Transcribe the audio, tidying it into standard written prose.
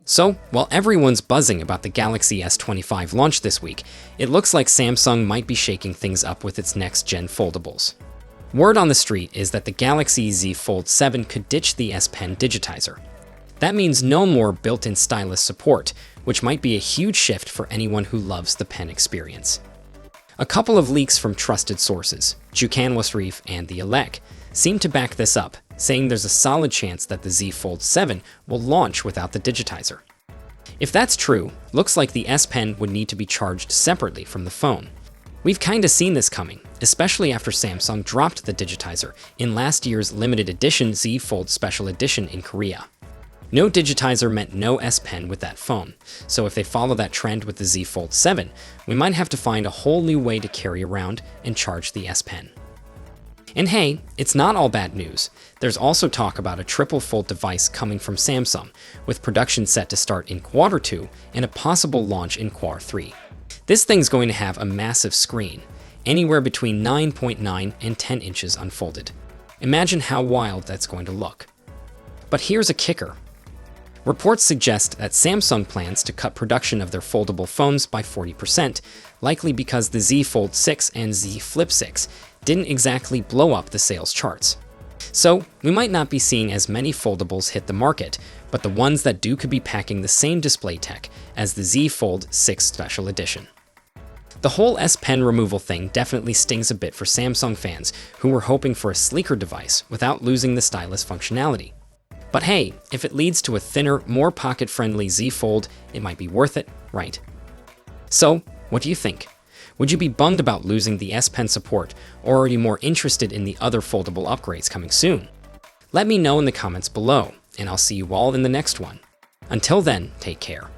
So, while everyone's buzzing about the Galaxy S25 launch this week, it looks like Samsung might be shaking things up with its next-gen foldables. Word on the street is that the Galaxy Z Fold 7 could ditch the S Pen digitizer. That means no more built-in stylus support, which might be a huge shift for anyone who loves the pen experience. A couple of leaks from trusted sources, Jukan Wasrif and The Elec, seem to back this up, saying there's a solid chance that the Z Fold 7 will launch without the digitizer. If that's true, looks like the S Pen would need to be charged separately from the phone. We've kinda seen this coming, especially after Samsung dropped the digitizer in last year's limited edition Z Fold Special Edition in Korea. No digitizer meant no S Pen with that phone, so if they follow that trend with the Z Fold 7, we might have to find a whole new way to carry around and charge the S Pen. And hey, it's not all bad news. There's also talk about a triple fold device coming from Samsung, with production set to start in Q2 and a possible launch in Q3. This thing's going to have a massive screen, anywhere between 9.9 and 10 inches unfolded. Imagine how wild that's going to look. But here's a kicker. Reports suggest that Samsung plans to cut production of their foldable phones by 40%, likely because the Z Fold 6 and Z Flip 6 didn't exactly blow up the sales charts. So, we might not be seeing as many foldables hit the market, but the ones that do could be packing the same display tech as the Z Fold 6 Special Edition. The whole S Pen removal thing definitely stings a bit for Samsung fans who were hoping for a sleeker device without losing the stylus functionality. But hey, if it leads to a thinner, more pocket-friendly Z Fold, it might be worth it, right? So, what do you think? Would you be bummed about losing the S Pen support, or are you more interested in the other foldable upgrades coming soon? Let me know in the comments below, and I'll see you all in the next one. Until then, take care.